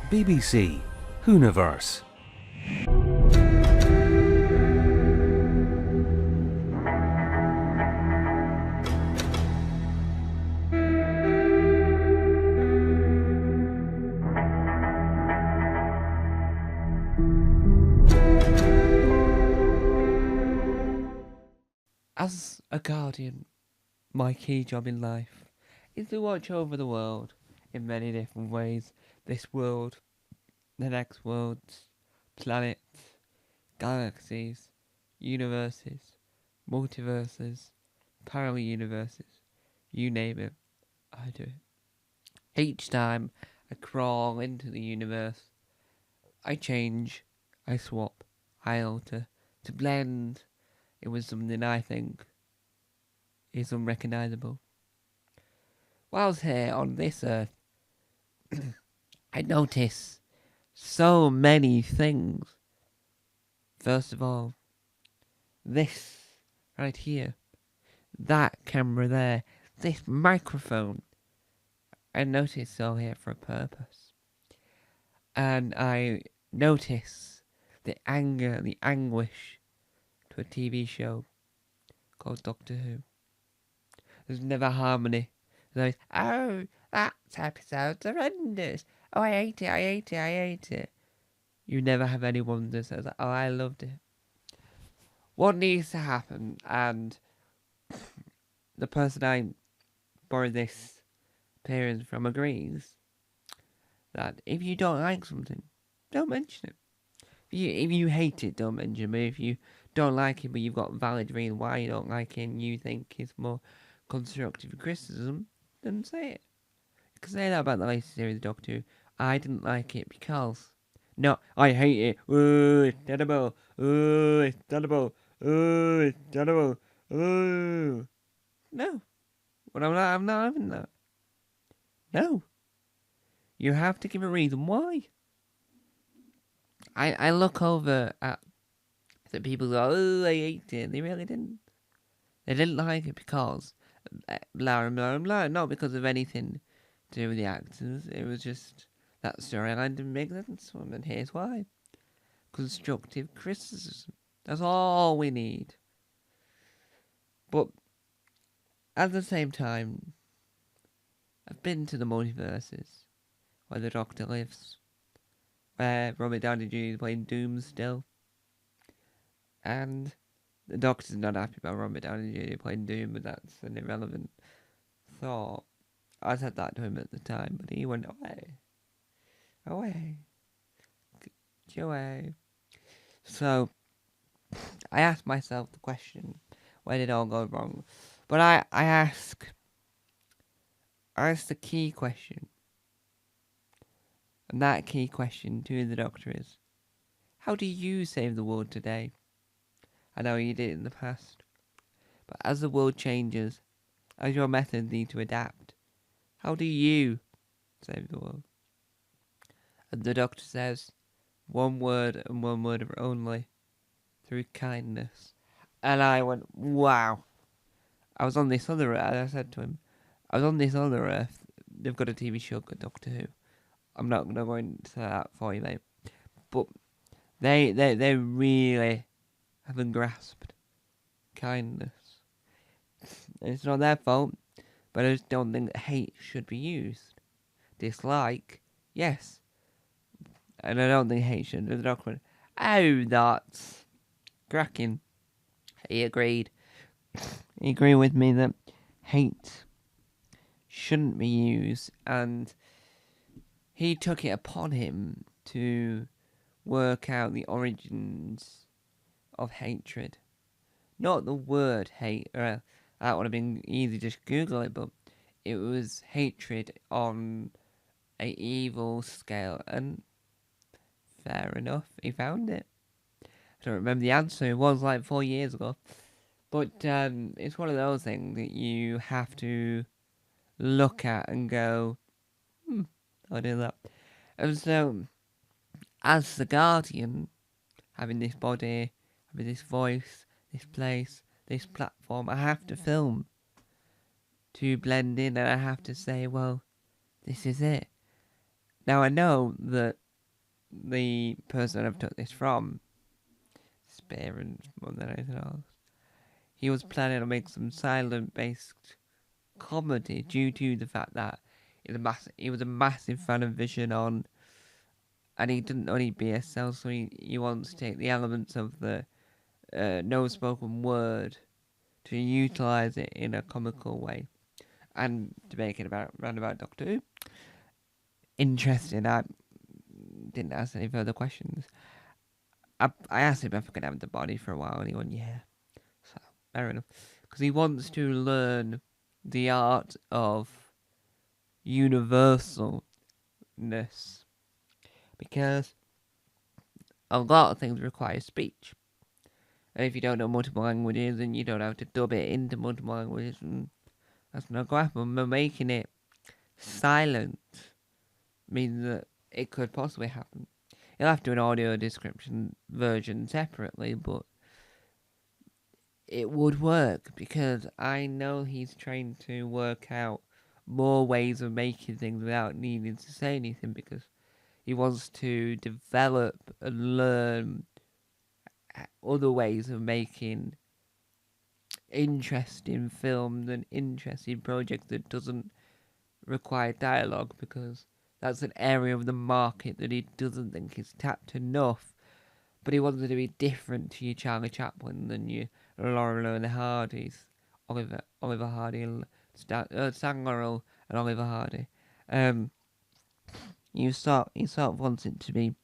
BBC Hooniverse. As a guardian, my key job in life is to watch over the world in many different ways. This world, the next worlds, planets, galaxies, universes, multiverses, parallel universes, you name it, I do it. Each time I crawl into the universe, I change, I swap, I alter, to blend it with something I think is unrecognisable. Whilst here on this earth, I notice so many things. First of all, this right here, that camera there, this microphone. I notice it's all here for a purpose. And I notice the anger, the anguish to a TV show called Doctor Who. There's never harmony. There's always, oh, that episode's horrendous. Oh, I hate it, I hate it, I hate it. You never have anyone that says, oh, I loved it. What needs to happen, and the person I borrowed this appearance from agrees, that if you don't like something, don't mention it. If you hate it, don't mention it. If you don't like it, but you've got valid reason why you don't like it, and you think it's more constructive criticism, then say it. You can say that about the latest series of Doctor Who. I didn't like it because... No, I hate it. Oh, it's terrible. Oh, it's terrible. Oh, it's terrible. Oh. No. But I'm not having that. No. You have to give a reason why. I look over at the people go, oh, I hate it. They really didn't. They didn't like it because blah, blah, blah. Not because of anything to do with the actors. It was just that storyline didn't make sense to them, and here's why. Constructive criticism. That's all we need. But at the same time, I've been to the multiverses where the Doctor lives, where Robert Downey Jr. is playing Doom still, and the Doctor's not happy about Robert Downey Jr. playing Doom, but that's an irrelevant thought. I said that to him at the time, but he went away. Get away. So, I asked myself the question, where did it all go wrong? But I asked the key question. And that key question to the Doctor is, how do you save the world today? I know you did it in the past. But as the world changes, as your methods need to adapt, how do you save the world? And the Doctor says, one word and one word only, through kindness. And I went, wow. I was on this other Earth, I said to him, I was on this other Earth, they've got a TV show called Doctor Who. I'm not going to go into that for you, mate. But they really haven't grasped kindness. It's not their fault, but I just don't think that hate should be used. Dislike, yes. And I don't think hate should. The Doctor went, oh, that's cracking. He agreed. He agreed with me that hate shouldn't be used, and he took it upon him to work out the origins of hatred. Not the word hate, that would have been easy, just Google it, but it was hatred on a evil scale, and fair enough, he found it. I don't remember the answer, it was like 4 years ago. But it's one of those things that you have to look at and go, I'll do that. And so, as the Guardian, having this body, having this voice, this place, this platform, I have to film to blend in, and I have to say, well, this is it. Now, I know that the person I've took this from, Spear and more than anything else, he was planning on making some silent-based comedy due to the fact that he was a massive fan of Vision On, and he didn't know any BSL, so he wants to take the elements of the no spoken word to utilise it in a comical way and to make it round about Doctor Who. Interesting. I didn't ask any further questions. I asked him if I could have the body for a while, and he went, yeah. So, fair enough. Because he wants to learn the art of universalness. Because a lot of things require speech. And if you don't know multiple languages, and you don't have to dub it into multiple languages, and that's not going to happen. But making it silent means that it could possibly happen. You'll have to do an audio description version separately, but it would work because I know he's trying to work out more ways of making things without needing to say anything, because he wants to develop and learn other ways of making interesting films and interesting projects that doesn't require dialogue, because that's an area of the market that he doesn't think is tapped enough. But he wanted to be different to your Charlie Chaplin than your Laurel and Hardy's, Oliver Hardy, Sam Laurel and Oliver Hardy. He sort of wants it to be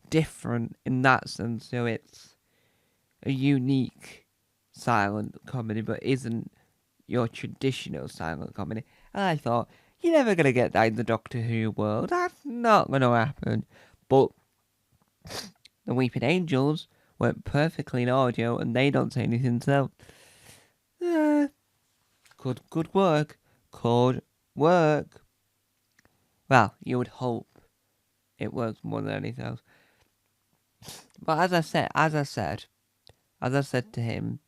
different in that sense, so it's a unique silent comedy, but isn't your traditional silent comedy. And I thought, you're never going to get that in the Doctor Who world. That's not going to happen. But the Weeping Angels went perfectly in audio, and they don't say anything, so good work. Could work. Well, you would hope it works more than anything else. But as I said to him,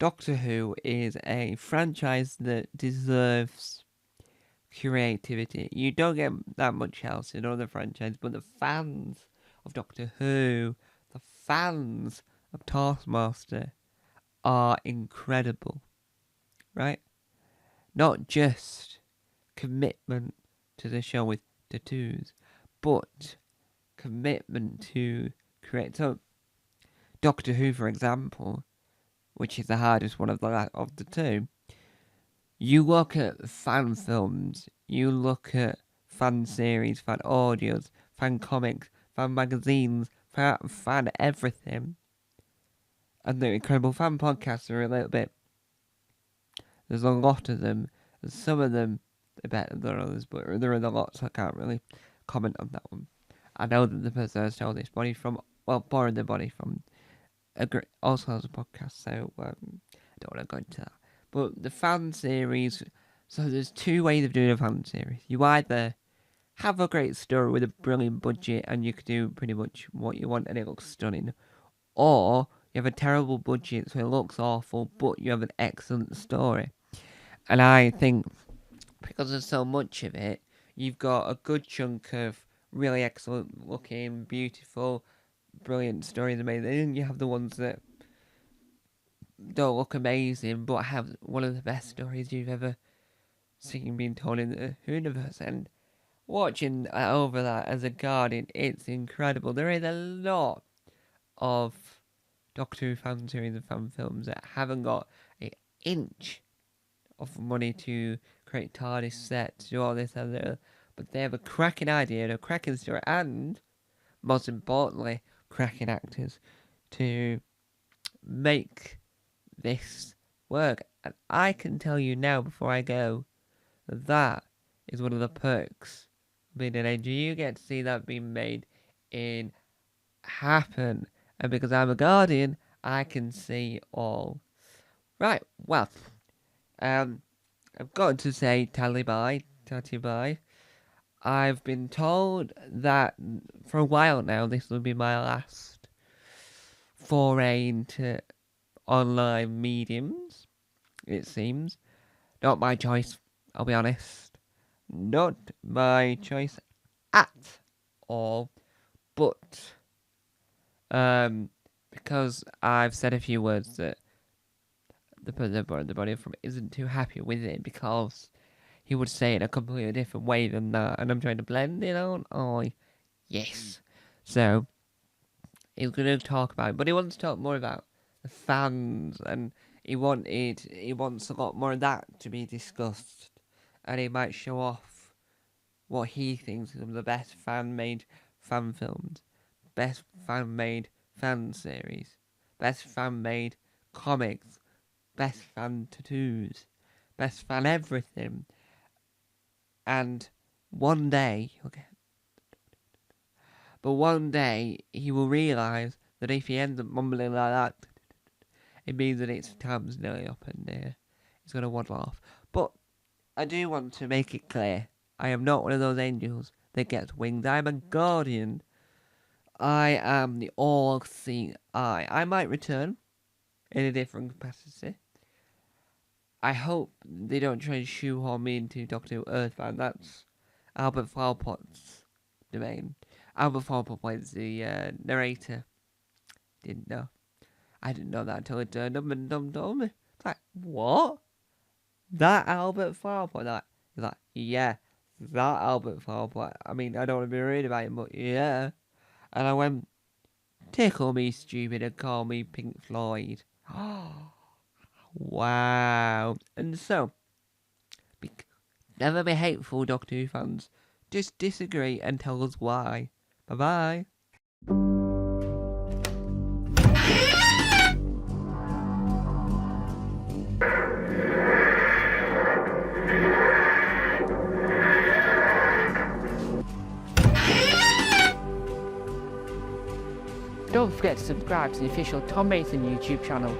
Doctor Who is a franchise that deserves creativity. You don't get that much else in other franchises, but the fans of Doctor Who, the fans of Taskmaster are incredible, right? Not just commitment to the show with tattoos, but commitment to create. So, Doctor Who, for example, which is the hardest one of the two, you look at fan films, you look at fan series, fan audios, fan comics, fan magazines, fan everything. And the Incredible Fan podcasts are a little bit... There's a lot of them. And some of them are better than others, but there are a lot, so I can't really comment on that one. I know that the person I stole this body from, borrowed the body from, also has a podcast, so I don't want to go into that. But the fan series, so there's two ways of doing a fan series. You either have a great story with a brilliant budget and you can do pretty much what you want and it looks stunning, or you have a terrible budget so it looks awful but you have an excellent story. And I think because there's so much of it, you've got a good chunk of really excellent looking, beautiful, brilliant stories made, and you have the ones that don't look amazing but have one of the best stories you've ever seen being told in the universe. And watching over that as a guardian, it's incredible. There is a lot of Doctor Who fan series and fan films that haven't got an inch of money to create TARDIS sets, to do all this and that, but they have a cracking idea and a cracking story, and most importantly, cracking actors to make this work. And I can tell you now, before I go, that is one of the perks of being an angel. You get to see that being made in happen, and because I'm a guardian, I can see all. Right, well, I've got to say tatty bye. I've been told that for a while now this will be my last foray into online mediums, it seems. Not my choice, I'll be honest. not my choice at all, but because I've said a few words that the body from isn't too happy with it because he would say it in a completely different way than that, and I'm trying to blend it on. Oh, yes. So he's going to talk about it, but he wants to talk more about the fans, and he wants a lot more of that to be discussed, and he might show off what he thinks are the best fan-made fan films, best fan-made fan series, best fan-made comics, best fan tattoos, best fan everything. And one day he will realise that if he ends up mumbling like that, it means that its time's nearly up and he's going to waddle off. But I do want to make it clear, I am not one of those angels that gets wings. I'm a guardian. I am the all-seeing eye. I might return in a different capacity. I hope they don't try and shoehorn me into Doctor Who Earthbound. That's Albert Falpott's domain. Albert Falpott plays the narrator. Didn't know. I didn't know that until it turned up and Dom told me. It's like, what? That Albert Falpott? He's like, yeah, that Albert Falpott. I mean, I don't want to be rude about him, but yeah. And I went, tickle me stupid and call me Pink Floyd. Wow. And so, never be hateful, Doctor Who fans. Just disagree and tell us why. Bye-bye. Don't forget to subscribe to the official Tom Mason YouTube channel